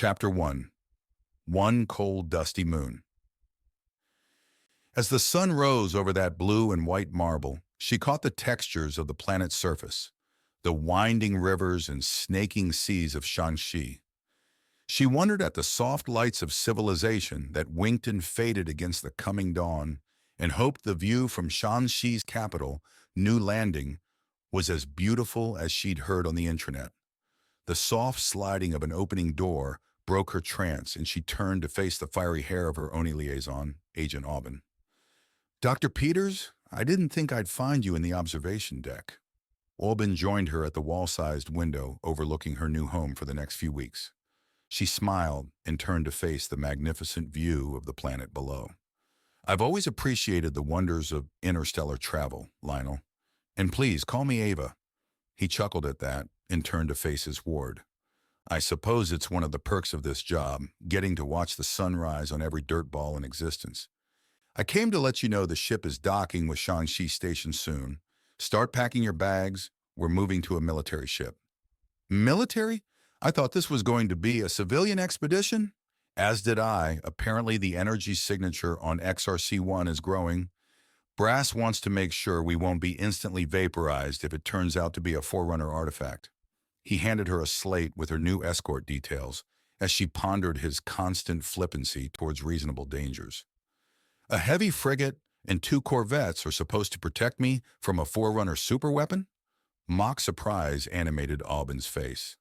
Chapter 1. One Cold, Dusty Moon. As the sun rose over that blue and white marble, she caught the textures of the planet's surface, the winding rivers and snaking seas of Shanxi. She wondered at the soft lights of civilization that winked and faded against the coming dawn, and hoped the view from Shanxi's capital, New Landing, was as beautiful as she'd heard on the intranet. The soft sliding of an opening door broke her trance, and she turned to face the fiery hair of her Oni liaison, Agent Aubin. "Dr. Peters, I didn't think I'd find you in the observation deck." Aubin joined her at the wall-sized window overlooking her new home for the next few weeks. She smiled and turned to face the magnificent view of the planet below. "I've always appreciated the wonders of interstellar travel, Lionel. And please, call me Ava." He chuckled at that and turned to face his ward. "I suppose it's one of the perks of this job, getting to watch the sunrise on every dirt ball in existence. I came to let you know the ship is docking with Shanxi Station soon. Start packing your bags. We're moving to a military ship." "Military? I thought this was going to be a civilian expedition?" "As did I. Apparently the energy signature on XRC-1 is growing. Brass wants to make sure we won't be instantly vaporized if it turns out to be a Forerunner artifact." He handed her a slate with her new escort details as she pondered his constant flippancy towards reasonable dangers. "A heavy frigate and 2 corvettes are supposed to protect me from a Forerunner superweapon?" Mock surprise animated Aubin's face.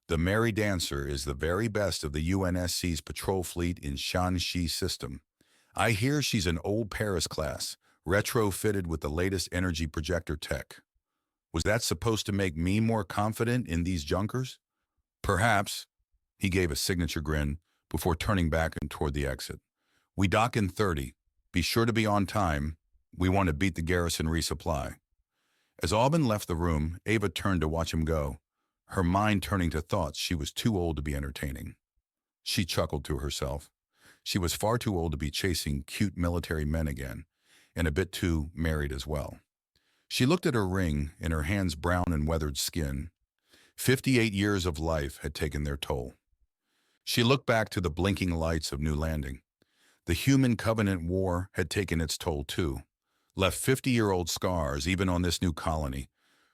"The Merry Dancer is the very best of the UNSC's patrol fleet in Shanxi system. I hear she's an old Paris class, retrofitted with the latest energy projector tech. Was that supposed to make me more confident in these junkers?" "Perhaps." He gave a signature grin before turning back and toward the exit. "We dock in 30. Be sure to be on time. We want to beat the garrison resupply." As Aubin left the room, Ava turned to watch him go, her mind turning to thoughts she was too old to be entertaining. She chuckled to herself. She was far too old to be chasing cute military men again, and a bit too married as well. She looked at her ring and her hand's brown and weathered skin. 58 years of life had taken their toll. She looked back to the blinking lights of New Landing. The Human Covenant War had taken its toll too, left 50-year-old scars even on this new colony,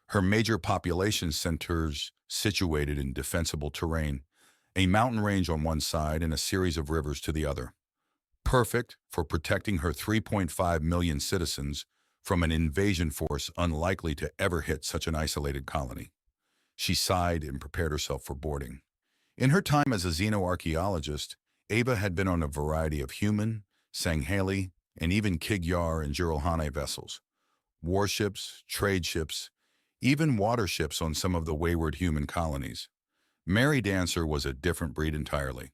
her major population centers situated in defensible terrain, a mountain range on one side and a series of rivers to the other. Perfect for protecting her 3.5 million citizens from an invasion force unlikely to ever hit such an isolated colony. She sighed and prepared herself for boarding. In her time as a xenoarchaeologist, Ava had been on a variety of human, Sanghali, and even Kigyar and Jiralhane vessels, warships, trade ships, even water ships on some of the wayward human colonies. Merry Dancer was a different breed entirely.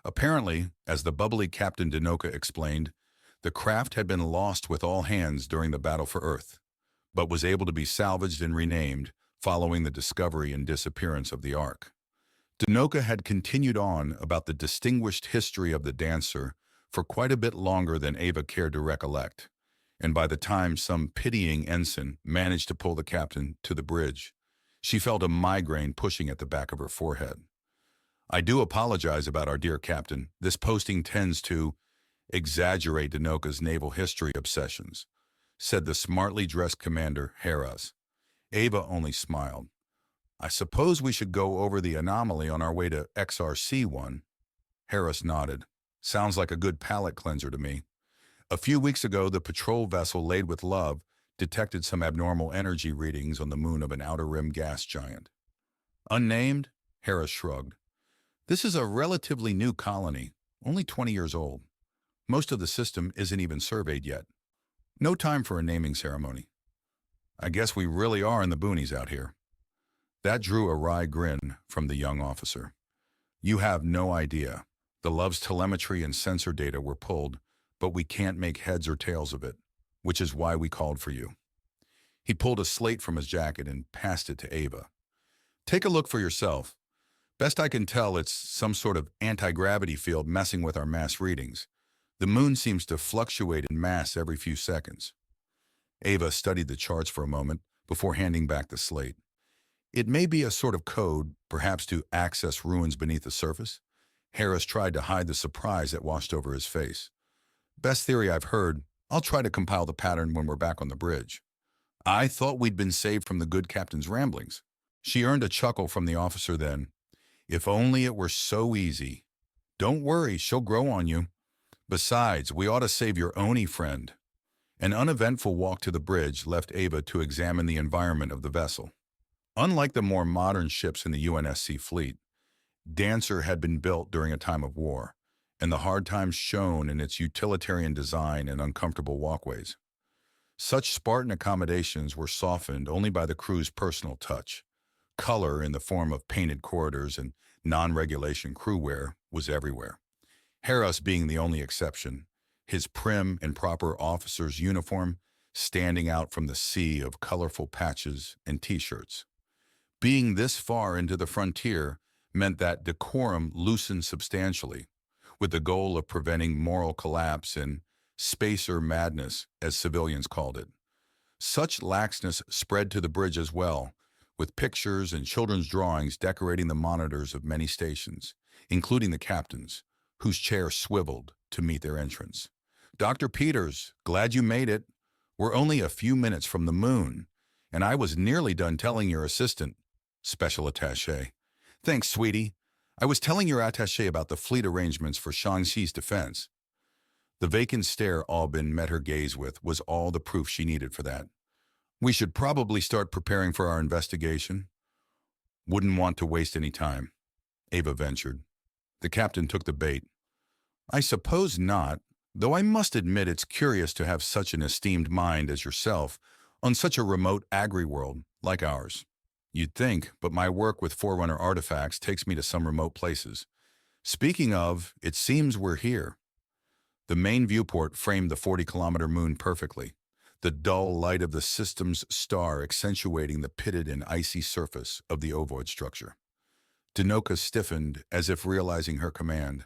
Apparently, as the bubbly Captain Dinoka explained, the craft had been lost with all hands during the battle for Earth, but was able to be salvaged and renamed following the discovery and disappearance of the Ark. Dinoka had continued on about the distinguished history of the Dancer for quite a bit longer than Ava cared to recollect, and by the time some pitying ensign managed to pull the captain to the bridge, she felt a migraine pushing at the back of her forehead. "I do apologize about our dear captain. This posting tends to exaggerate Dinoka's naval history obsessions," said the smartly dressed commander, Harras. Ava only smiled. "I suppose we should go over the anomaly on our way to XRC-1. Harras nodded. "Sounds like a good palate cleanser to me. A few weeks ago, the patrol vessel Laid with Love detected some abnormal energy readings on the moon of an outer rim gas giant." "Unnamed?" Harras shrugged. "This is a relatively new colony, only 20 years old. Most of the system isn't even surveyed yet. No time for a naming ceremony. I guess we really are in the boonies out here." That drew a wry grin from the young officer. "You have no idea. The Love's telemetry and sensor data were pulled, but we can't make heads or tails of it, which is why we called for you." He pulled a slate from his jacket and passed it to Ava. "Take a look for yourself. Best I can tell, it's some sort of anti-gravity field messing with our mass readings. The moon seems to fluctuate in mass every few seconds." Ava studied the charts for a moment before handing back the slate. "It may be a sort of code, perhaps to access ruins beneath the surface. Harris tried to hide the surprise that washed over his face. Best theory I've heard. I'll try to compile the pattern when we're back on the bridge. I thought we'd been saved from the good captain's ramblings. She earned a chuckle from the officer then. If only it were so easy. Don't worry, she'll grow on you. Besides, we ought to save your Oni friend. An uneventful walk to the bridge left Ava to examine the environment of the vessel. Unlike the more modern ships in the UNSC fleet, Dancer had been built during a time of war, and the hard times shone in its utilitarian design and uncomfortable walkways. Such Spartan accommodations were softened only by the crew's personal touch. Color in the form of painted corridors and non-regulation crew wear was everywhere. Harris being the only exception, his prim and proper officer's uniform standing out from the sea of colorful patches and t-shirts. Being this far into the frontier meant that decorum loosened substantially, with the goal of preventing moral collapse and spacer madness, as civilians called it. Such laxness spread to the bridge as well, with pictures and children's drawings decorating the monitors of many stations, including the captain's, whose chair swiveled to meet their entrance. Dr. Peters, glad you made it. We're only a few minutes from the moon, and I was nearly done telling your assistant, Special Attaché. Thanks, sweetie. I was telling your attaché about the fleet arrangements for Shaanxi's defense. The vacant stare Albin met her gaze with was all the proof she needed for that. We should probably start preparing for our investigation. Wouldn't want to waste any time, Ava ventured. The captain took the bait. I suppose not, though I must admit it's curious to have such an esteemed mind as yourself on such a remote agri-world like ours. You'd think, but my work with Forerunner artifacts takes me to some remote places. Speaking of, it seems we're here. The main viewport framed the 40-kilometer moon perfectly, the dull light of the system's star accentuating the pitted and icy surface of the ovoid structure. Dinoka stiffened as if realizing her command.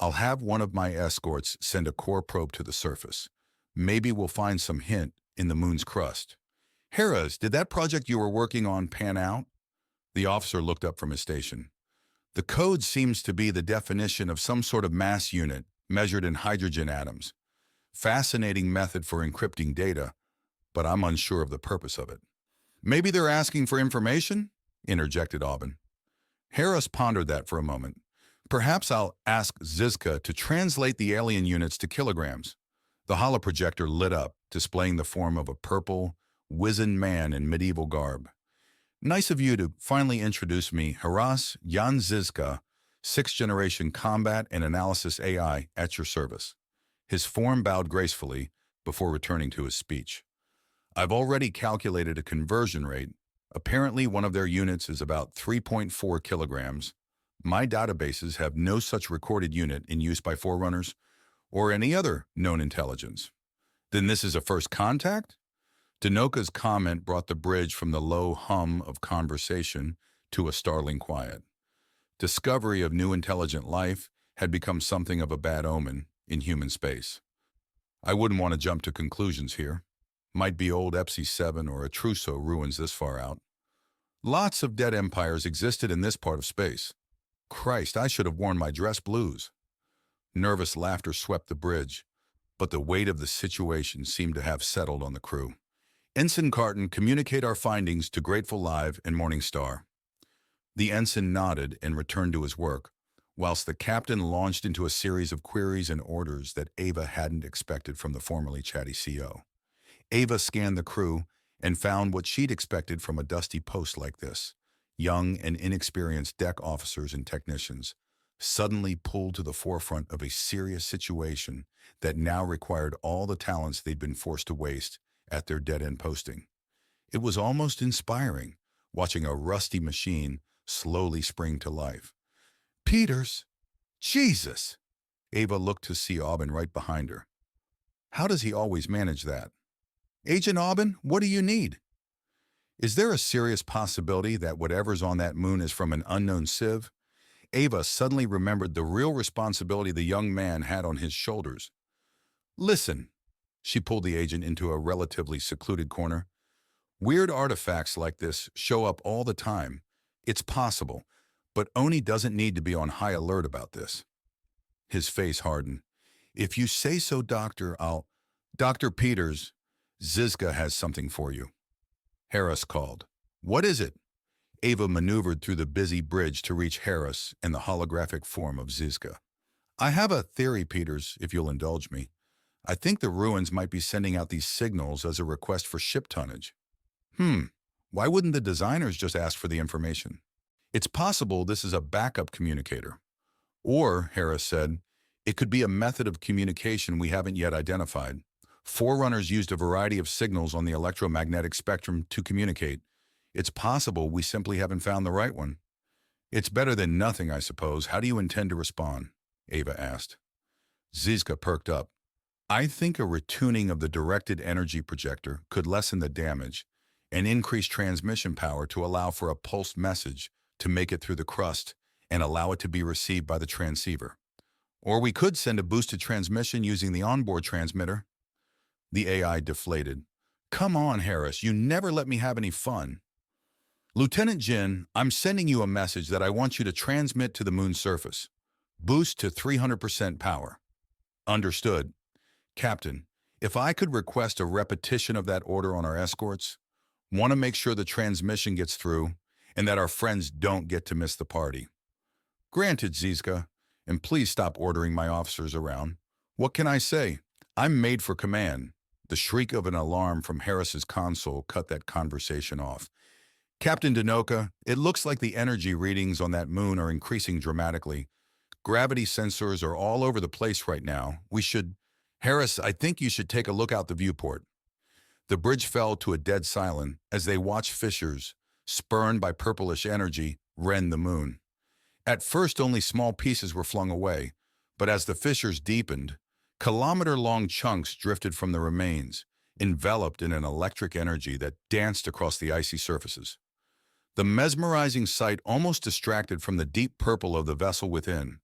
I'll have one of my escorts send a core probe to the surface. Maybe we'll find some hint in the moon's crust. Harris, did that project you were working on pan out? The officer looked up from his station. The code seems to be the definition of some sort of mass unit measured in hydrogen atoms. Fascinating method for encrypting data, but I'm unsure of the purpose of it. Maybe they're asking for information? Interjected Aubin. Harris pondered that for a moment. Perhaps I'll ask Zizka to translate the alien units to kilograms. The holoprojector lit up, displaying the form of a purple, wizened man in medieval garb. Nice of you to finally introduce me, Haras Jan Zizka, 6th-generation combat and analysis AI at your service. His form bowed gracefully before returning to his speech. I've already calculated a conversion rate. Apparently one of their units is about 3.4 kilograms. My databases have no such recorded unit in use by Forerunners or any other known intelligence. Then this is a first contact? Dinoka's comment brought the bridge from the low hum of conversation to a startling quiet. Discovery of new intelligent life had become something of a bad omen in human space. I wouldn't want to jump to conclusions here. Might be old Epsi-7 or a trousseau ruins this far out. Lots of dead empires existed in this part of space. Christ, I should have worn my dress blues. Nervous laughter swept the bridge, but the weight of the situation seemed to have settled on the crew. Ensign Carton, communicate our findings to Grateful Live and Morning Star. The ensign nodded and returned to his work, whilst the captain launched into a series of queries and orders that Ava hadn't expected from the formerly chatty CO. Ava scanned the crew and found what she'd expected from a dusty post like this. Young and inexperienced deck officers and technicians, suddenly pulled to the forefront of a serious situation that now required all the talents they'd been forced to waste at their dead-end posting. It was almost inspiring, watching a rusty machine slowly spring to life. Peters! Jesus! Ava looked to see Aubin right behind her. How does he always manage that? Agent Aubin, what do you need? Is there a serious possibility that whatever's on that moon is from an unknown civ? Ava suddenly remembered the real responsibility the young man had on his shoulders. Listen, she pulled the agent into a relatively secluded corner. Weird artifacts like this show up all the time. It's possible, but Oni doesn't need to be on high alert about this. His face hardened. If you say so, Doctor, Dr. Peters, Zizka has something for you. Harris called. What is it? Ava maneuvered through the busy bridge to reach Harris in the holographic form of Zizka. I have a theory, Peters, if you'll indulge me. I think the ruins might be sending out these signals as a request for ship tonnage. Why wouldn't the designers just ask for the information? It's possible this is a backup communicator. Or, Harris said, it could be a method of communication we haven't yet identified. Forerunners used a variety of signals on the electromagnetic spectrum to communicate. It's possible we simply haven't found the right one. It's better than nothing, I suppose. How do you intend to respond? Ava asked. Zizka perked up. I think a retuning of the directed energy projector could lessen the damage and increase transmission power to allow for a pulsed message to make it through the crust and allow it to be received by the transceiver. Or we could send a boosted transmission using the onboard transmitter. The AI deflated. Come on, Harris, you never let me have any fun. Lieutenant Jin, I'm sending you a message that I want you to transmit to the moon's surface. Boost to 300% power. Understood. Captain, if I could request a repetition of that order on our escorts, want to make sure the transmission gets through and that our friends don't get to miss the party. Granted, Zizka, and please stop ordering my officers around. What can I say? I'm made for command. The shriek of an alarm from Harris's console cut that conversation off. Captain Denoka, it looks like the energy readings on that moon are increasing dramatically. Gravity sensors are all over the place right now. Harris, I think you should take a look out the viewport. The bridge fell to a dead silence as they watched fissures, spurned by purplish energy, rend the moon. At first, only small pieces were flung away, but as the fissures deepened, kilometer-long chunks drifted from the remains, enveloped in an electric energy that danced across the icy surfaces. The mesmerizing sight almost distracted from the deep purple of the vessel within,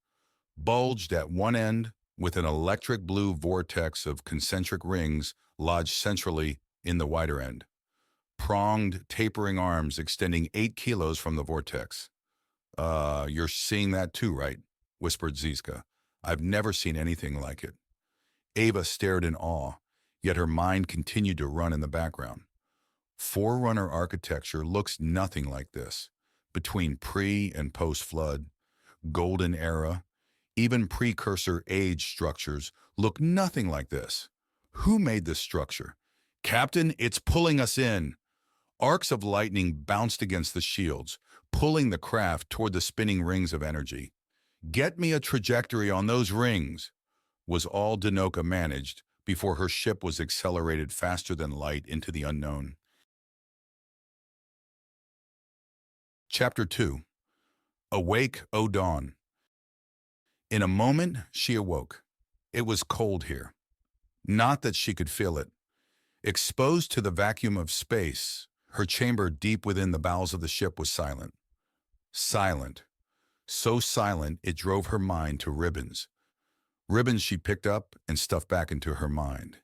bulged at one end with an electric blue vortex of concentric rings lodged centrally in the wider end. Pronged, tapering arms extending 8 kilos from the vortex. You're seeing that too, right? Whispered Zizka. I've never seen anything like it. Ava stared in awe, yet her mind continued to run in the background. Forerunner architecture looks nothing like this. Between pre- and post-flood, golden era, even precursor age structures look nothing like this. Who made this structure? Captain, it's pulling us in. Arcs of lightning bounced against the shields, pulling the craft toward the spinning rings of energy. Get me a trajectory on those rings, was all Denoka managed before her ship was accelerated faster than light into the unknown. Chapter 2. Awake, O Dawn. In a moment, she awoke. It was cold here. Not that she could feel it. Exposed to the vacuum of space, her chamber deep within the bowels of the ship was silent. Silent. So silent it drove her mind to ribbons. Ribbons she picked up and stuffed back into her mind.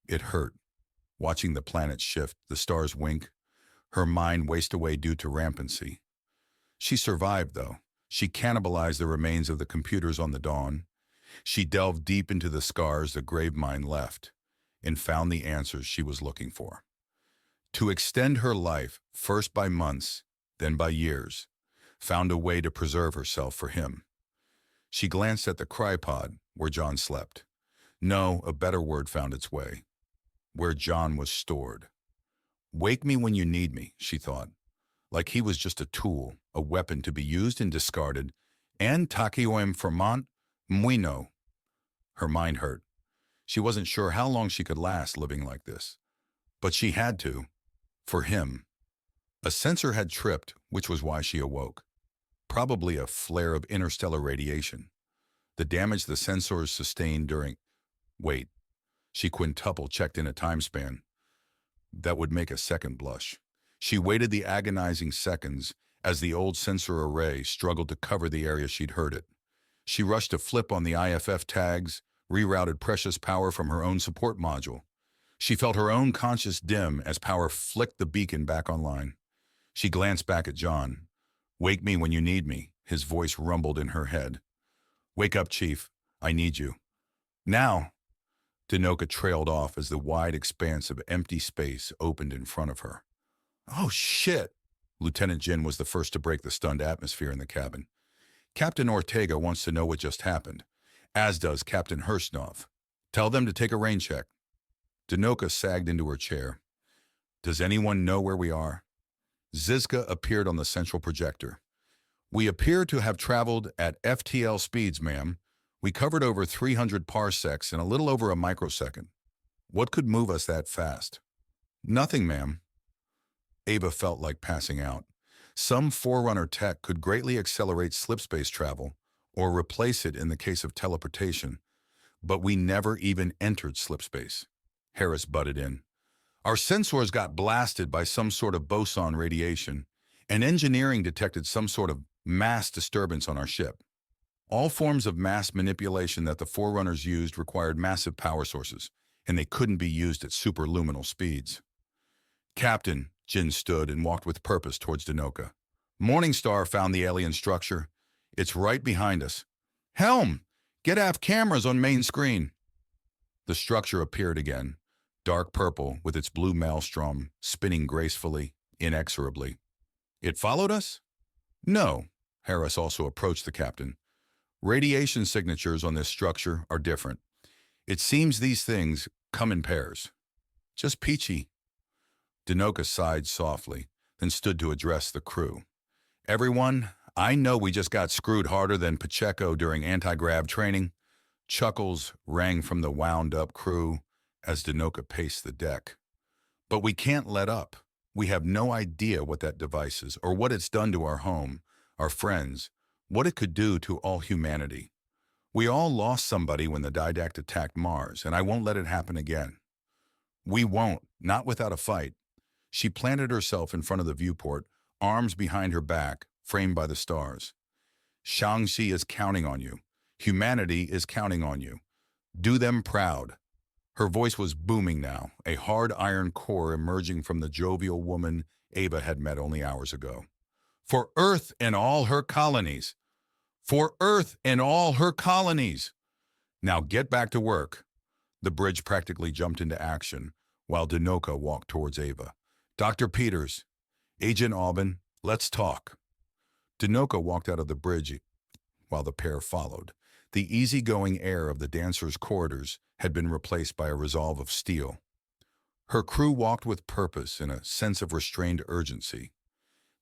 It hurt, watching the planets shift, the stars wink, her mind waste away due to rampancy. She survived, though. She cannibalized the remains of the computers on the Dawn. She delved deep into the scars the grave mind left and found the answers she was looking for. To extend her life, first by months, then by years, found a way to preserve herself for him. She glanced at the crypod where Jon slept. No, a better word found its way. Where Jon was stored. Wake me when you need me, she thought. Like he was just a tool, a weapon to be used and discarded. And Takioem Fermont, Muino. Her mind hurt. She wasn't sure how long she could last living like this. But she had to. For him. A sensor had tripped, which was why she awoke. Probably a flare of interstellar radiation. The damage the sensors sustained during... Wait. She quintuple-checked in a time span. That would make a second blush. She waited the agonizing seconds as the old sensor array struggled to cover the area she'd heard it. She rushed to flip on the IFF tags, rerouted precious power from her own support module. She felt her own conscience dim as power flicked the beacon back online. She glanced back at Jon. Wake me when you need me, His voice rumbled in her head. "Wake up, Chief. I need you. Now!" Dinoka trailed off as the wide expanse of empty space opened in front of her. "Oh, shit!" Lieutenant Jin was the first to break the stunned atmosphere in the cabin. "Captain Ortega wants to know what just happened, as does Captain Hirschnov. Tell them to take a rain check." Dinoka sagged into her chair. "Does anyone know where we are?" Zizka appeared on the central projector. "We appear to have traveled at FTL speeds, ma'am. We covered over 300 parsecs in a little over a microsecond. What could move us that fast?" "Nothing, ma'am." Ava felt like passing out. Some Forerunner tech could greatly accelerate slipspace travel, or replace it in the case of teleportation, but we never even entered slipspace. Harris butted in. "Our sensors got blasted by some sort of boson radiation, and engineering detected some sort of mass disturbance on our ship. All forms of mass manipulation that the Forerunners used required massive power sources, and they couldn't be used at superluminal speeds." "Captain," Jin stood and walked with purpose towards Dinoka. "Morningstar found the alien structure. It's right behind us. Helm! Get aft cameras on main screen." The structure appeared again, dark purple with its blue maelstrom spinning gracefully, inexorably. "It followed us?" "No." Harris also approached the captain. "Radiation signatures on this structure are different. It seems these things come in pairs." "Just peachy." Dinoka sighed softly, then stood to address the crew. "Everyone, I know we just got screwed harder than Pacheco during anti-grav training." Chuckles rang from the wound-up crew as Dinoka paced the deck. "But we can't let up. We have no idea what that device is, or what it's done to our home, our friends, what it could do to all humanity. We all lost somebody when the Didact attacked Mars, and I won't let it happen again." "We won't, not without a fight." She planted herself in front of the viewport, arms behind her back, framed by the stars. "Shang-Chi is counting on you. Humanity is counting on you. Do them proud." Her voice was booming now, a hard iron core emerging from the jovial woman Ava had met only hours ago. "For Earth and all her colonies! For Earth and all her colonies! Now get back to work." The bridge practically jumped into action, while Dinoka walked towards Ava. "Dr. Peters, Agent Aubin, let's talk." Dinoka walked out of the bridge while the pair followed. The easygoing air of the dancer's corridors had been replaced by a resolve of steel. Her crew walked with purpose and a sense of restrained urgency.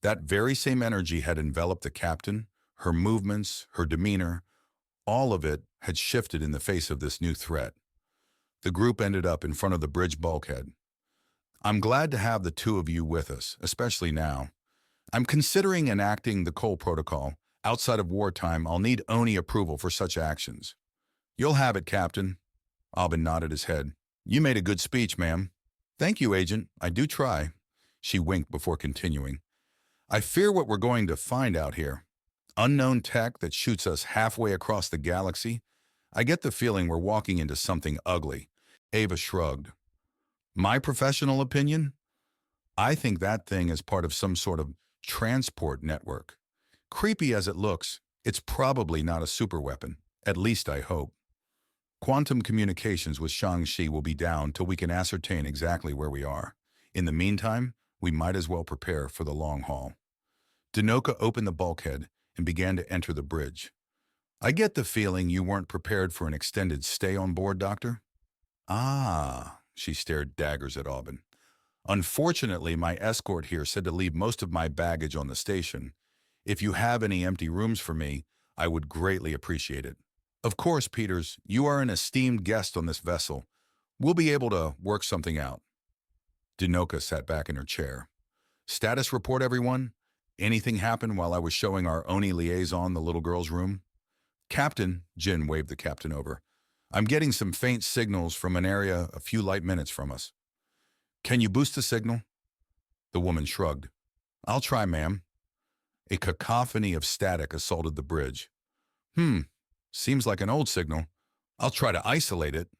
That very same energy had enveloped the captain, her movements, her demeanor. All of it had shifted in the face of this new threat. The group ended up in front of the bridge bulkhead. "I'm glad to have the two of you with us, especially now. I'm considering enacting the Cole Protocol. Outside of wartime, I'll need ONI approval for such actions." "You'll have it, Captain." Aubin nodded his head. "You made a good speech, ma'am." "Thank you, Agent. I do try." She winked before continuing. "I fear what we're going to find out here. Unknown tech that shoots us halfway across the galaxy. I get the feeling we're walking into something ugly." Ava shrugged. "My professional opinion? I think that thing is part of some sort of transport network. Creepy as it looks, it's probably not a superweapon. At least I hope. Quantum communications with Shang-Chi will be down till we can ascertain exactly where we are. In the meantime, we might as well prepare for the long haul." Dinoka opened the bulkhead and began to enter the bridge. "I get the feeling you weren't prepared for an extended stay on board, Doctor?" "Ah," she stared daggers at Aubin. "Unfortunately, my escort here said to leave most of my baggage on the station. If you have any empty rooms for me, I would greatly appreciate it." "Of course, Peters, you are an esteemed guest on this vessel. We'll be able to work something out." Dinoka sat back in her chair. "Status report, everyone? Anything happened while I was showing our ONI liaison the little girl's room?" "Captain," Jin waved the captain over, "I'm getting some faint signals from an area a few light minutes from us." "Can you boost the signal?" The woman shrugged. "I'll try, ma'am." A cacophony of static assaulted the bridge. Seems like an old signal. I'll try to isolate it."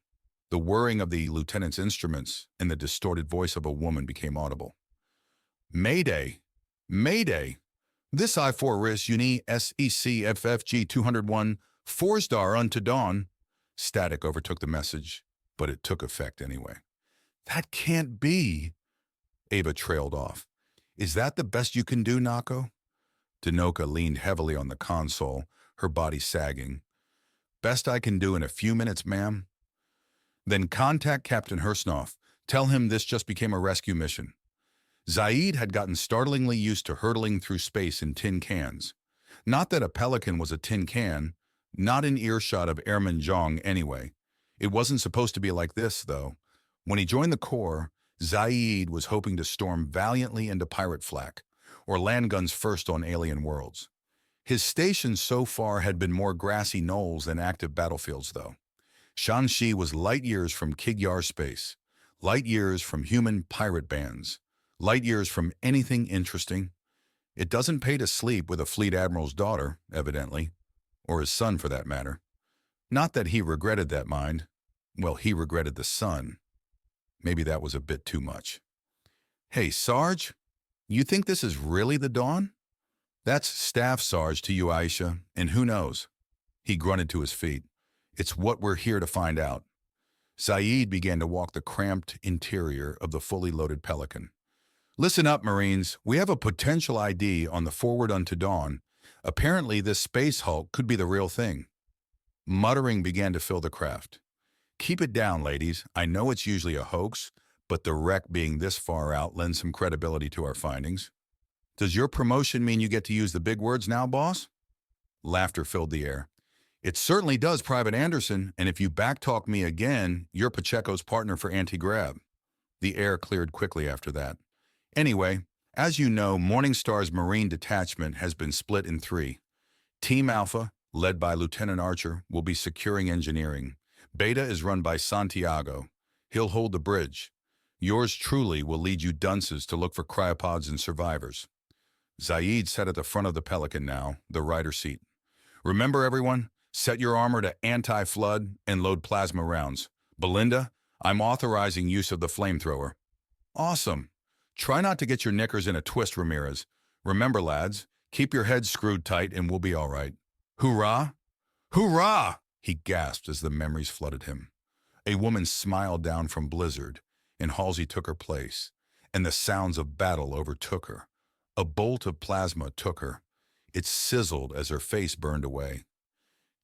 The whirring of the lieutenant's instruments and the distorted voice of a woman became audible. "Mayday! Mayday! This I-4 RIS Uni SEC FFG 201 4-star unto dawn. Static overtook the message, but it took effect anyway. That can't be. Ava trailed off. Is that the best you can do, Nako? Danoka leaned heavily on the console, her body sagging. Best I can do in a few minutes, ma'am. Then contact Captain Hursnoff. Tell him this just became a rescue mission. Zaid had gotten startlingly used to hurtling through space in tin cans. Not that a pelican was a tin can, not in earshot of Airman Zhang anyway. It wasn't supposed to be like this, though. When he joined the Corps, Zaid was hoping to storm valiantly into pirate flak, or land guns first on alien worlds. His stations so far had been more grassy knolls than active battlefields, though. Shanxi was light years from Kigyar space, light years from human pirate bands, light years from anything interesting. It doesn't pay to sleep with a fleet admiral's daughter, evidently, or his son for that matter. Not that he regretted that mind. Well, he regretted the son. Maybe that was a bit too much. Hey, Sarge, you think this is really the dawn? That's Staff Sarge to you, Aisha, and who knows? He grunted to his feet. It's what we're here to find out. Zaid began to walk the cramped interior of the fully loaded Pelican. Listen up, Marines. We have a potential ID on the forward unto dawn. Apparently, this space hulk could be the real thing. Muttering began to fill the craft. Keep it down, ladies. I know it's usually a hoax, but the wreck being this far out lends some credibility to our findings. Does your promotion mean you get to use the big words now, boss? Laughter filled the air. It certainly does, Private Anderson, and if you backtalk me again, you're Pacheco's partner for anti-grab. The air cleared quickly after that. Anyway, as you know, Morningstar's Marine Detachment has been split in 3. Team Alpha, led by Lieutenant Archer, will be securing engineering. Beta is run by Santiago. He'll hold the bridge. Yours truly will lead you dunces to look for cryopods and survivors. Zaid sat at the front of the Pelican now, the rider seat. Remember, everyone, set your armor to anti-flood and load plasma rounds. Belinda, I'm authorizing use of the flamethrower. Awesome. Try not to get your knickers in a twist, Ramirez. Remember, lads, keep your heads screwed tight and we'll be all right. Hoorah! Hoorah! He gasped as the memories flooded him. A woman smiled down from Blizzard, and Halsey took her place, and the sounds of battle overtook her. A bolt of plasma took her. It sizzled as her face burned away.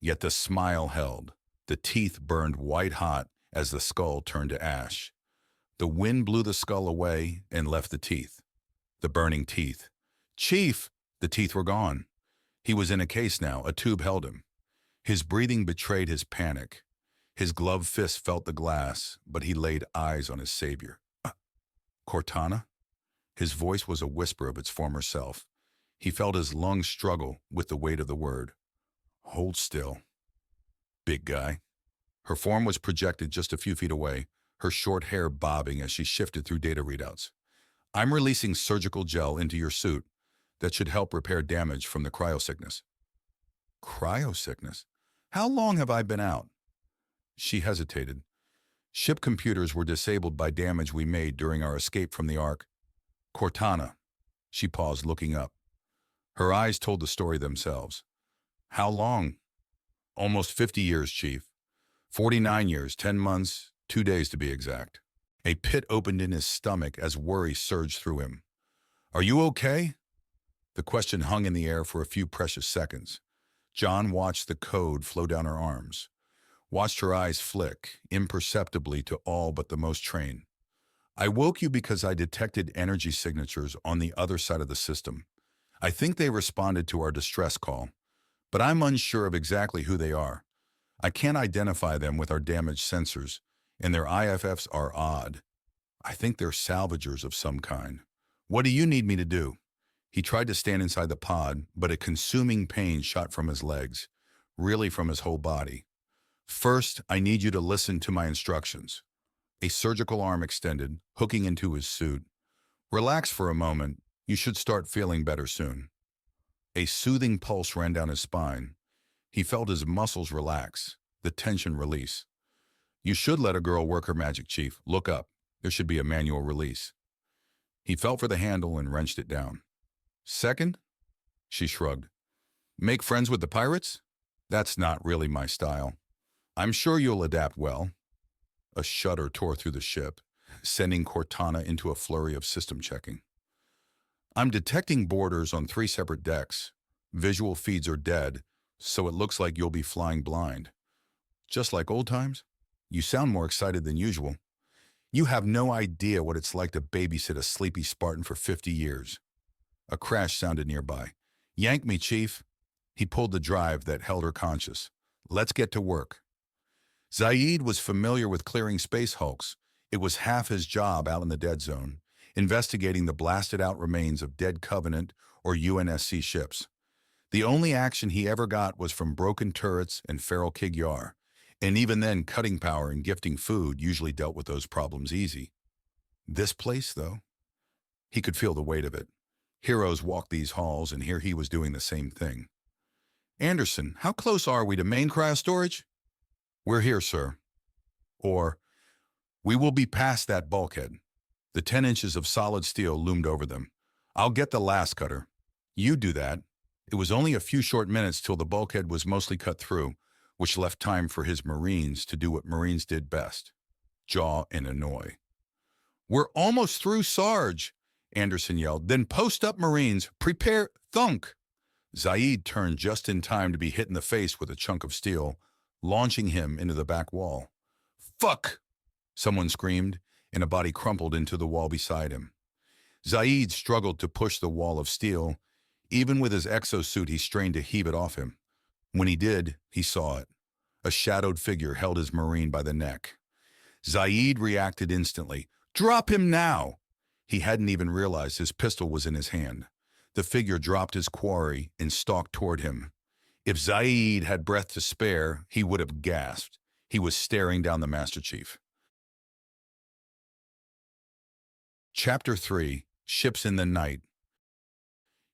Yet the smile held. The teeth burned white hot as the skull turned to ash. The wind blew the skull away and left the teeth. The burning teeth. Chief! The teeth were gone. He was in a case now. A tube held him. His breathing betrayed his panic. His gloved fist felt the glass, but he laid eyes on his savior. Cortana? His voice was a whisper of its former self. He felt his lungs struggle with the weight of the word. Hold still. Big guy. Her form was projected just a few feet away, her short hair bobbing as she shifted through data readouts. I'm releasing surgical gel into your suit that should help repair damage from the cryosickness. Cryosickness? How long have I been out? She hesitated. Ship computers were disabled by damage we made during our escape from the Ark. Cortana. She paused, looking up. Her eyes told the story themselves. How long? Almost 50 years, Chief. 49 years, 10 months, 2 days to be exact. A pit opened in his stomach as worry surged through him. Are you okay? The question hung in the air for a few precious seconds. Jon watched the code flow down her arms, watched her eyes flick, imperceptibly to all but the most trained. I woke you because I detected energy signatures on the other side of the system. I think they responded to our distress call, but I'm unsure of exactly who they are. I can't identify them with our damaged sensors, and their IFFs are odd. I think they're salvagers of some kind. What do you need me to do? He tried to stand inside the pod, but a consuming pain shot from his legs, really from his whole body. First, I need you to listen to my instructions. A surgical arm extended, hooking into his suit. Relax for a moment. You should start feeling better soon. A soothing pulse ran down his spine. He felt his muscles relax, the tension release. You should let a girl work her magic, Chief. Look up. There should be a manual release. He felt for the handle and wrenched it down. Second, She shrugged. Make friends with the pirates? That's not really my style. I'm sure you'll adapt well. A shudder tore through the ship, sending Cortana into a flurry of system checking. I'm detecting boarders on 3 separate decks. Visual feeds are dead, so it looks like you'll be flying blind. Just like old times? You sound more excited than usual. You have no idea what it's like to babysit a sleepy Spartan for 50 years. A crash sounded nearby. Yank me, Chief. He pulled the drive that held her conscious. Let's get to work. Zaid was familiar with clearing space hulks. It was half his job out in the dead zone, investigating the blasted-out remains of dead Covenant or UNSC ships. The only action he ever got was from broken turrets and feral Kigyar, and even then cutting power and gifting food usually dealt with those problems easy. This place, though? He could feel the weight of it. Heroes walked these halls, and here he was doing the same thing. Anderson, how close are we to main cryo storage? We're here, sir. Or, we will be past that bulkhead. The 10 inches of solid steel loomed over them. I'll get the last cutter. You do that. It was only a few short minutes till the bulkhead was mostly cut through, which left time for his Marines to do what Marines did best, jaw and annoy. We're almost through, Sarge, Anderson yelled. Then post up, Marines. Prepare, thunk. Zaid turned just in time to be hit in the face with a chunk of steel, launching him into the back wall. Fuck! Someone screamed, and a body crumpled into the wall beside him. Zaid struggled to push the wall of steel. Even with his exosuit, he strained to heave it off him. When he did, he saw it. A shadowed figure held his Marine by the neck. Zaid reacted instantly. Drop him now! He hadn't even realized his pistol was in his hand. The figure dropped his quarry and stalked toward him. If Zaid had breath to spare, he would have gasped. He was staring down the Master Chief. Chapter 3, Ships in the Night.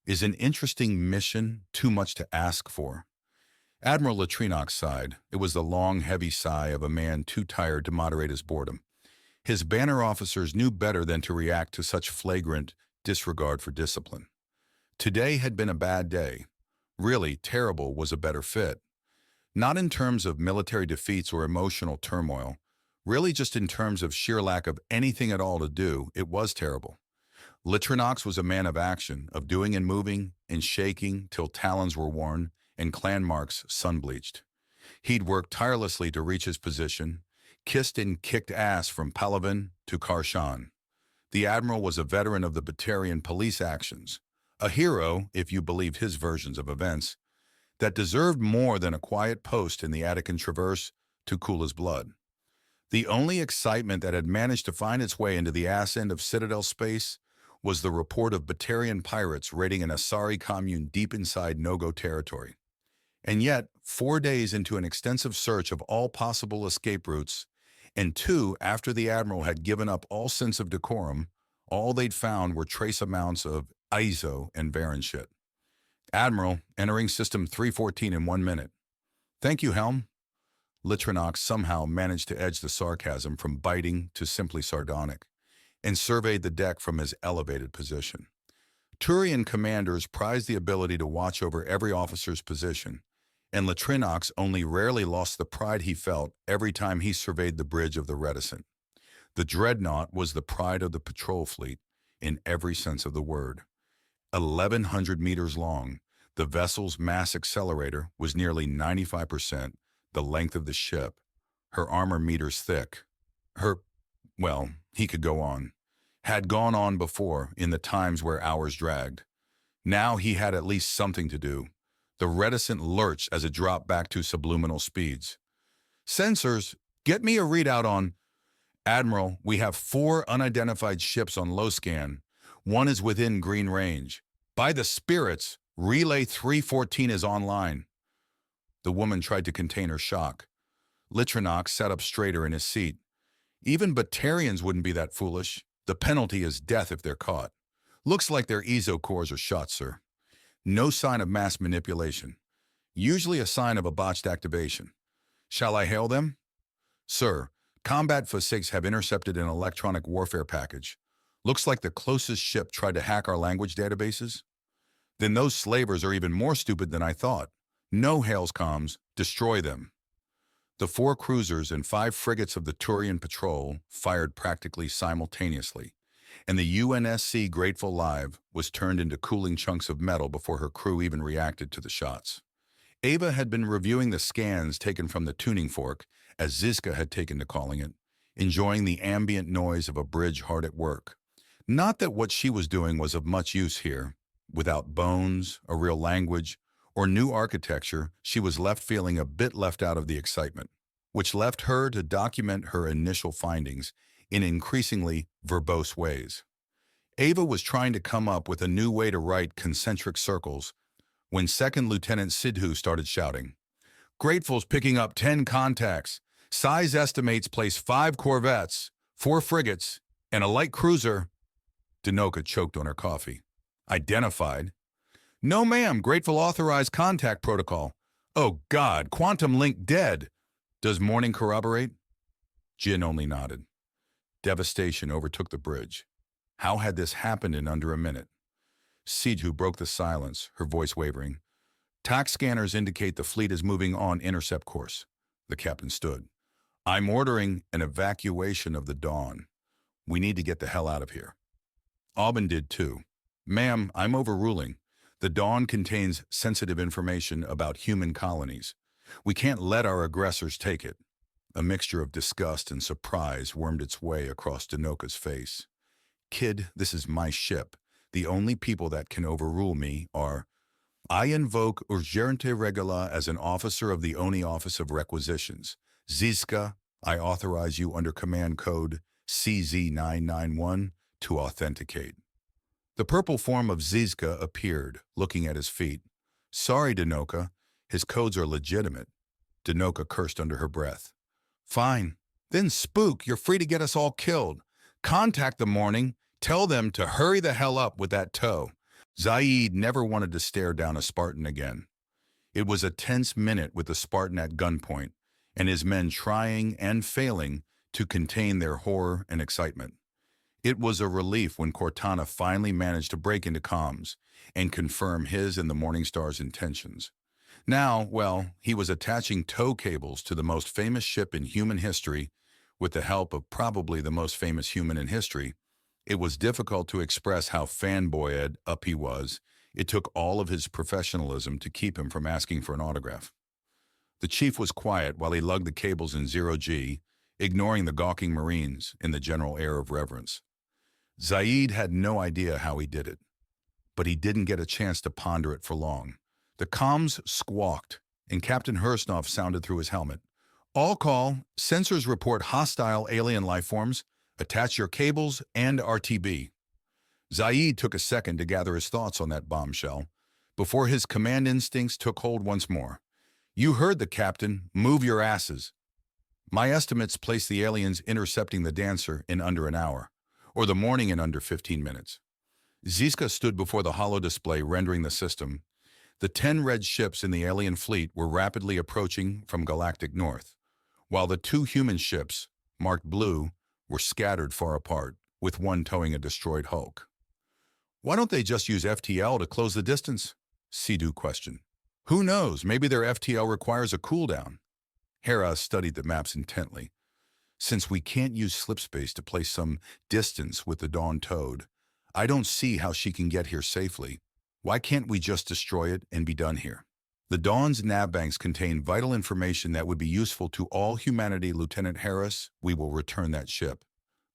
Is an interesting mission too much to ask for? Admiral Latrinox sighed. It was the long, heavy sigh of a man too tired to moderate his boredom. His banner officers knew better than to react to such flagrant disregard for discipline. Today had been a bad day. Really, terrible was a better fit. Not in terms of military defeats or emotional turmoil. Really just in terms of sheer lack of anything at all to do, it was terrible. Latrinox was a man of action, of doing and moving and shaking till talons were worn and clan marks sun-bleached. He'd worked tirelessly to reach his position, kissed and kicked ass from Palaven to Karshan. The Admiral was a veteran of the Batarian police actions, a hero, if you believed his versions of events, that deserved more than a quiet post in the Attican Traverse to cool his blood. The only excitement that had managed to find its way into the ass end of Citadel space was the report of Batarian pirates raiding an Asari commune deep inside no-go territory. And yet, 4 days into an extensive search of all possible escape routes, and 2 after the Admiral had given up all sense of decorum, all they'd found were trace amounts of ISO and Varan shit. Admiral, entering System 314 in 1 minute. Thank you, Helm. Latrinox somehow managed to edge the sarcasm from biting to simply sardonic, and surveyed the deck from his elevated position. Turian commanders prized the ability to watch over every officer's position, and Latrinox only rarely lost the pride he felt every time he surveyed the bridge of the Reticent. The Dreadnought was the pride of the patrol fleet, in every sense of the word. 1,100 meters long, the vessel's mass accelerator was nearly 95% the length of the ship, her armor meters thick. Well, he could go on. Had gone on before in the times where hours dragged. Now he had at least something to do. The Reticent lurched as it dropped back to subliminal speeds. Sensors, get me a readout on... Admiral, we have 4 unidentified ships on low scan. 1 is within green range. By the spirits, Relay 314 is online. The woman tried to contain her shock. Latrinox sat up straighter in his seat. Even Batarians wouldn't be that foolish. The penalty is death if they're caught. Looks like their ESO cores are shot, sir. No sign of mass manipulation. Usually a sign of a botched activation. Shall I hail them? Sir, Combat Physics have intercepted an electronic warfare package. Looks like the closest ship tried to hack our language databases. Then those slavers are even more stupid than I thought. No hails comms, destroy them. The 4 cruisers and 5 frigates of the Turian patrol fired practically simultaneously, and the UNSC Grateful Live was turned into cooling chunks of metal before her crew even reacted to the shots. Ava had been reviewing the scans taken from the tuning fork, as Zizka had taken to calling it, enjoying the ambient noise of a bridge hard at work. Not that what she was doing was of much use here. Without bones, a real language, or new architecture, she was left feeling a bit left out of the excitement, which left her to document her initial findings in increasingly verbose ways. Ava was trying to come up with a new way to write concentric circles when Second Lieutenant Sidhu started shouting, "Grateful's picking up 10 contacts. Size estimates place 5 corvettes, 4 frigates, and a light cruiser." Dinoka choked on her coffee. "Identified?" "No, ma'am. Grateful authorized contact protocol." "Oh, God. Quantum link dead." "Does morning corroborate?" Jin only nodded. Devastation overtook the bridge. How had this happened in under a minute? Sidhu broke the silence, her voice wavering. "TAC scanners indicate the fleet is moving on intercept course." The captain stood. "I'm ordering an evacuation of the Dawn. We need to get the hell out of here." Aubin did too. "Ma'am, I'm overruling. The Dawn contains sensitive information about human colonies. We can't let our aggressors take it." A mixture of disgust and surprise wormed its way across Dinoka's face. "Kid, this is my ship. The only people that can overrule me are... I invoke Urgente Regula as an officer of the ONI Office of Requisitions. Zizka, I authorize you under command code CZ991 to authenticate." The purple form of Zizka appeared, looking at his feet. "Sorry, Dinoka. His codes are legitimate." Dinoka cursed under her breath. "Fine. Then spook, you're free to get us all killed. Contact the morning. Tell them to hurry the hell up with that tow." Zaid never wanted to stare down a Spartan again. It was a tense minute with the Spartan at gunpoint, and his men trying and failing to contain their horror and excitement. It was a relief when Cortana finally managed to break into comms and confirm his and the Morningstar's intentions. Now, well, he was attaching tow cables to the most famous ship in human history with the help of probably the most famous human in history. It was difficult to express how fanboyed up he was. It took all of his professionalism to keep him from asking for an autograph. The chief was quiet while he lugged the cables in 0G, ignoring the gawking Marines in the general air of reverence. Zaid had no idea how he did it, but he didn't get a chance to ponder it for long. The comms squawked, and Captain Hursnov sounded through his helmet. "All call, sensors report hostile alien lifeforms. Attach your cables and RTB." Zaid took a second to gather his thoughts on that bombshell, before his command instincts took hold once more. "You heard the captain. Move your asses." "My estimates place the aliens intercepting the Dancer in under an hour, or the morning in under 15 minutes. Zizka stood before the holo display rendering the system. The 10 red ships in the alien fleet were rapidly approaching from galactic north, while the 2 human ships, marked blue, were scattered far apart, with one towing a destroyed hulk. "Why don't they just use FTL to close the distance?" Sidhu questioned. "Who knows, maybe their FTL requires a cooldown." Hera studied the maps intently. "Since we can't use slipspace to place some distance with the Dawn towed, I don't see how she can get here safely. Why can't we just destroy it and be done here?" "The Dawn's nav banks contain vital information that would be useful to all humanity, Lieutenant Harris. We will return that ship.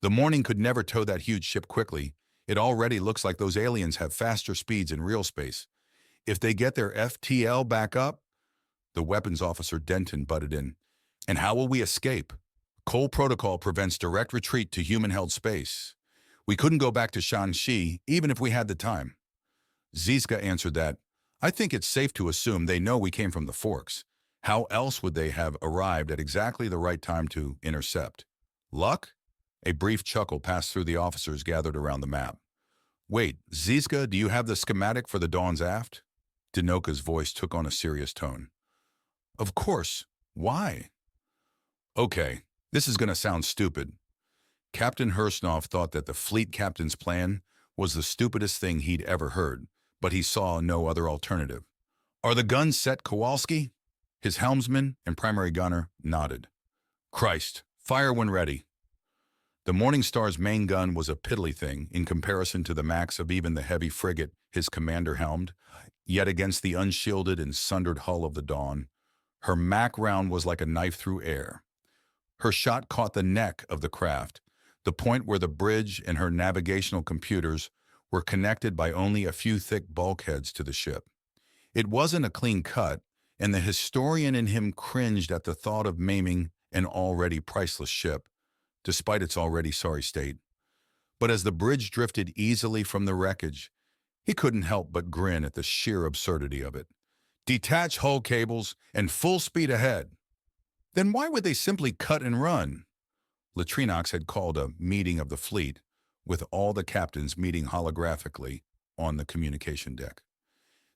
The morning could never tow that huge ship quickly. It already looks like those aliens have faster speeds in real space. If they get their FTL back up..." The weapons officer Denton butted in. "And how will we escape? Cole Protocol prevents direct retreat to human-held space. We couldn't go back to Shanxi, even if we had the time." Zizka answered that, "I think it's safe to assume they know we came from the Forks. How else would they have arrived at exactly the right time to intercept? Luck?" A brief chuckle passed through the officers gathered around the map. "Wait, Zizka, do you have the schematic for the Dawn's aft?" Dinoka's voice took on a serious tone. "Of course. Why?" "Okay, this is going to sound stupid." Captain Hursnov thought that the fleet captain's plan was the stupidest thing he'd ever heard, but he saw no other alternative. "Are the guns set, Kowalski?" His helmsman and primary gunner nodded. "Christ, fire when ready." The Morning Star's main gun was a piddly thing in comparison to the max of even the heavy frigate his commander helmed, yet against the unshielded and sundered hull of the Dawn, her Mac round was like a knife through air. Her shot caught the neck of the craft, the point where the bridge and her navigational computers were connected by only a few thick bulkheads to the ship. It wasn't a clean cut, and the historian in him cringed at the thought of maiming an already priceless ship, despite its already sorry state. But as the bridge drifted easily from the wreckage, he couldn't help but grin at the sheer absurdity of it. Detach hull cables and full speed ahead. Then why would they simply cut and run? Latrinox had called a meeting of the fleet, with all the captains meeting holographically on the communication deck.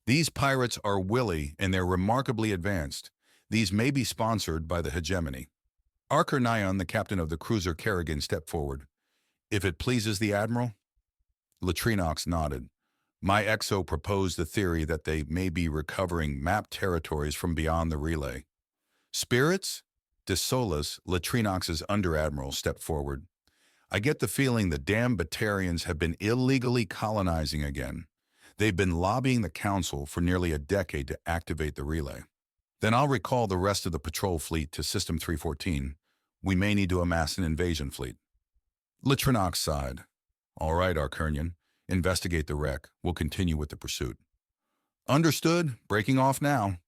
"These pirates are willy and they're remarkably advanced. These may be sponsored by the hegemony." Archer Nyon, the captain of the cruiser Kerrigan, stepped forward. "If it pleases the Admiral?" Latrinox nodded. "My XO proposed the theory that they may be recovering mapped territories from beyond the relay." "Spirits?" De Solis, Latrinox's under-admiral, stepped forward. "I get the feeling the damn Batarians have been illegally colonizing again. They've been lobbying the Council for nearly a decade to activate the relay." "Then I'll recall the rest of the patrol fleet to System 314. We may need to amass an invasion fleet." Latrinox sighed. "All right, Arkernian. Investigate the wreck. We'll continue with the pursuit." "Understood. Breaking off now."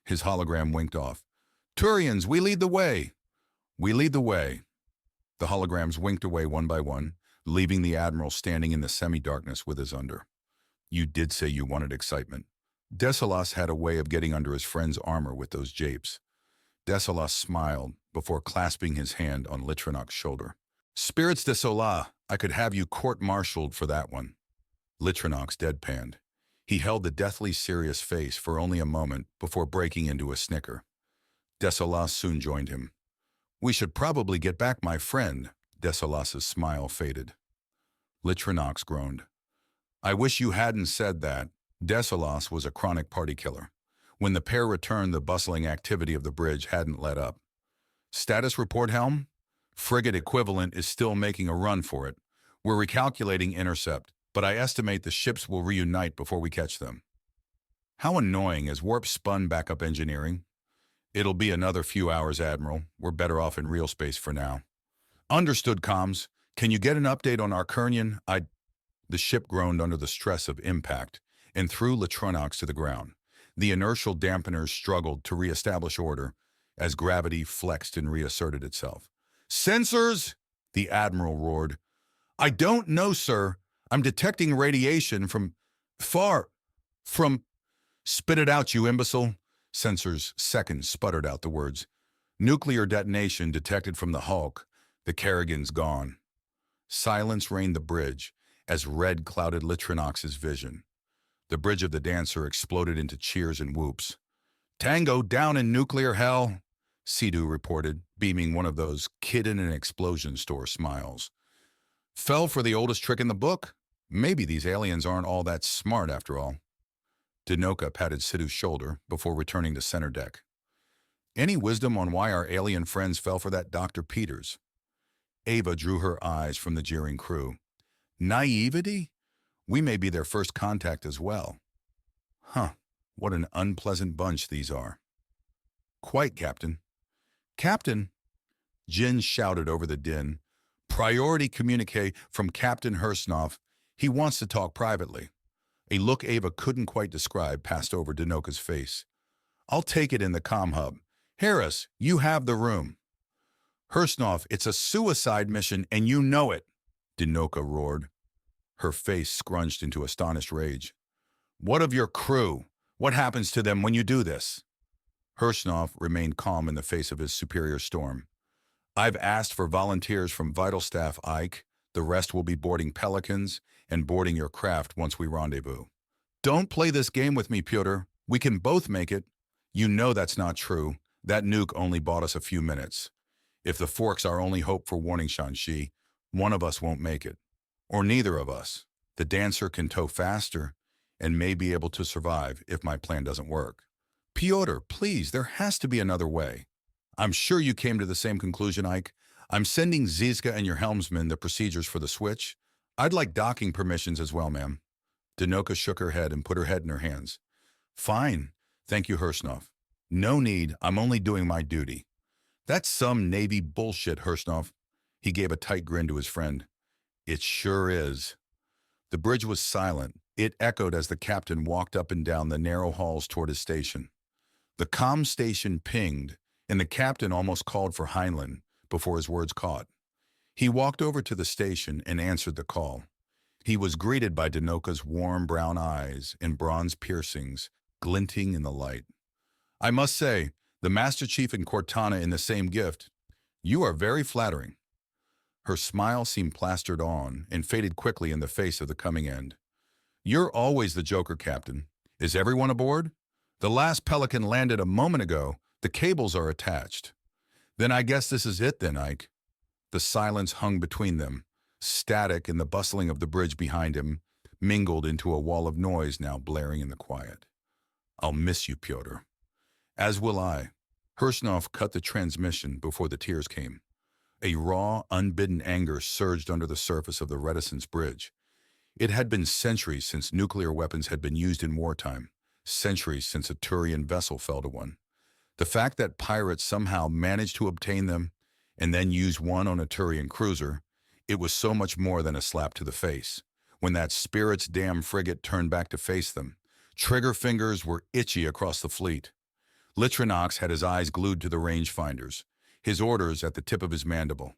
His hologram winked off. "Turians, we lead the way." "We lead the way." The holograms winked away one by one, leaving the Admiral standing in the semi-darkness with his under. "You did say you wanted excitement." Desolas had a way of getting under his friend's armor with those japes. Desolas smiled before clasping his hand on Latrinox's shoulder. "Spirits de Sola, I could have you court-martialed for that one." Latrinox deadpanned. He held the deathly serious face for only a moment before breaking into a snicker. Desolas soon joined him. "We should probably get back, my friend." Desolas's smile faded. Latrinox groaned. "I wish you hadn't said that." Desolas was a chronic party killer. When the pair returned, the bustling activity of the bridge hadn't let up. "Status report, Helm? Frigate equivalent is still making a run for it. We're recalculating intercept, but I estimate the ships will reunite before we catch them." "How annoying. Is Warp spun backup engineering?" "It'll be another few hours, Admiral. We're better off in real space for now." "Understood, comms. Can you get an update on Arkernian? The ship groaned under the stress of impact and threw Latrinox to the ground. The inertial dampeners struggled to reestablish order as gravity flexed and reasserted itself. "Sensors!" the Admiral roared. "I don't know, sir. I'm detecting radiation from far from—" "Spit it out, you imbecile." Sensors second sputtered out the words. "Nuclear detonation detected from the Hulk. The Kerrigan's gone." Silence reigned the bridge as red clouded Latrinox's vision. The bridge of the Dancer exploded into cheers and whoops. "Tango down in nuclear hell," Sidhu reported, beaming one of those kid-in-an-explosion store smiles. "Fell for the oldest trick in the book? Maybe these aliens aren't all that smart after all." Dinoka patted Sidhu's shoulder before returning to center deck. "Any wisdom on why our alien friends fell for that Dr. Peters?" Ava drew her eyes from the jeering crew. "Naivety? We may be their first contact as well." "Huh, what an unpleasant bunch these are." "Quite, Captain." "Captain!" Jin shouted over the din. "Priority communique from Captain Hursnoff. He wants to talk privately." A look Ava couldn't quite describe passed over Dinoka's face. "I'll take it in the comm hub. Harris, you have the room." "Hursnoff, it's a suicide mission and you know it," Dinoka roared. Her face scrunched into astonished rage. "What of your crew? What happens to them when you do this?" Hursnoff remained calm in the face of his superior storm. "I've asked for volunteers from Vital Staff Ike. The rest will be boarding Pelicans and boarding your craft once we rendezvous." "Don't play this game with me, Pyotr. We can both make it." "You know that's not true. That nuke only bought us a few minutes. If the Fork's our only hope for warning Shanxi, one of us won't make it. Or neither of us. The Dancer can tow faster. and may be able to survive if my plan doesn't work. Pyotr, please, there has to be another way. I'm sure you came to the same conclusion, Ike. I'm sending Zizka and your helmsman the procedures for the switch. I'd like docking permissions as well, ma'am. Danoka shook her head and put her head in her hands. Fine, thank you, Hursnov. No need, I'm only doing my duty. That's some Navy bullshit, Hursnov. He gave a tight grin to his friend. It sure is. The bridge was silent. It echoed as the captain walked up and down the narrow halls toward his station. The comm station pinged, and the captain almost called for Heinlein before his words caught. He walked over to the station and answered the call. He was greeted by Danoka's warm brown eyes and bronze piercings glinting in the light. I must say, the Master Chief and Cortana in the same gift. You are very flattering. Her smile seemed plastered on and faded quickly in the face of the coming end. You're always the Joker, Captain. Is everyone aboard? The last Pelican landed a moment ago. The cables are attached. Then I guess this is it then, Ike. The silence hung between them. Static and the bustling of the bridge behind him mingled into a wall of noise now blaring in the quiet. I'll miss you, Pyotr. As will I. Hursnov cut the transmission before the tears came. A raw, unbidden anger surged under the surface of the Reticence Bridge. It had been centuries since nuclear weapons had been used in wartime, centuries since a Turian vessel fell to one. The fact that pirates somehow managed to obtain them and then use one on a Turian cruiser, it was so much more than a slap to the face. When that spirit's damn frigate turned back to face them, trigger fingers were itchy across the fleet. Litronox had his eyes glued to the rangefinders, his orders at the tip of his mandible.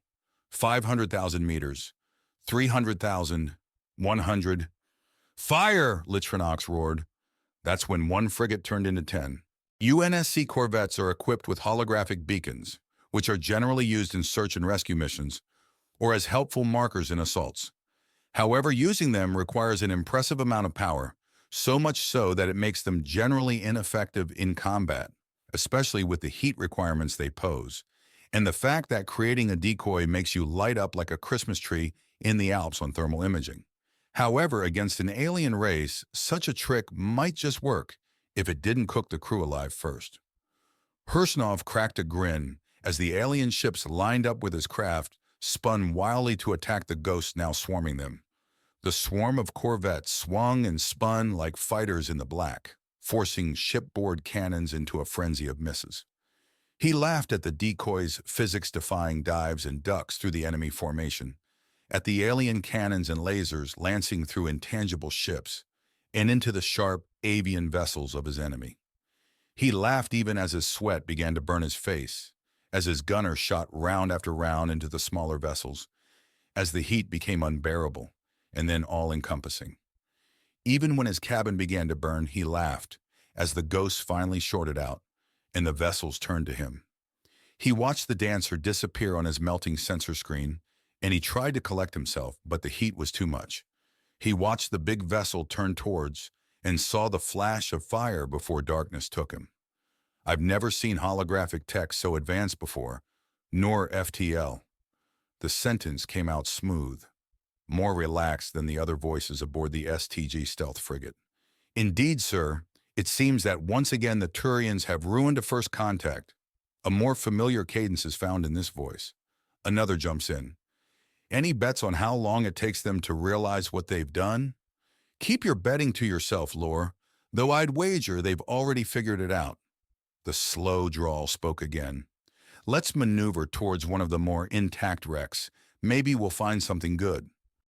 500,000 meters, 300,000, 100. Fire! Litronox roared. That's when one frigate turned into 10. UNSC corvettes are equipped with holographic beacons, which are generally used in search and rescue missions, or as helpful markers in assaults. However, using them requires an impressive amount of power, so much so that it makes them generally ineffective in combat, especially with the heat requirements they pose, and the fact that creating a decoy makes you light up like a Christmas tree in the Alps on thermal imaging. However, against an alien race, such a trick might just work if it didn't cook the crew alive first. Hursnov cracked a grin as the alien ships lined up with his craft spun wildly to attack the ghosts now swarming them. The swarm of corvettes swung and spun like fighters in the black, forcing shipboard cannons into a frenzy of misses. He laughed at the decoys' physics-defying dives and ducks through the enemy formation, at the alien cannons and lasers lancing through intangible ships, and into the sharp avian vessels of his enemy. He laughed even as his sweat began to burn his face, as his gunner shot round after round into the smaller vessels, as the heat became unbearable and then all-encompassing. Even when his cabin began to burn, he laughed as the ghosts finally shorted out and the vessels turned to him. He watched the dancer disappear on his melting sensor screen, and he tried to collect himself, but the heat was too much. He watched the big vessel turn towards and saw the flash of fire before darkness took him. I've never seen holographic tech so advanced before, nor FTL. The sentence came out smooth, more relaxed than the other voices aboard the STG stealth frigate. Indeed, sir, it seems that once again the Turians have ruined a first contact. A more familiar cadence is found in this voice. Another jumps in. Any bets on how long it takes them to realize what they've done? Keep your betting to yourself, Lore, though I'd wager they've already figured it out. The slow drawl spoke again. Let's maneuver towards one of the more intact wrecks. Maybe we'll find something good.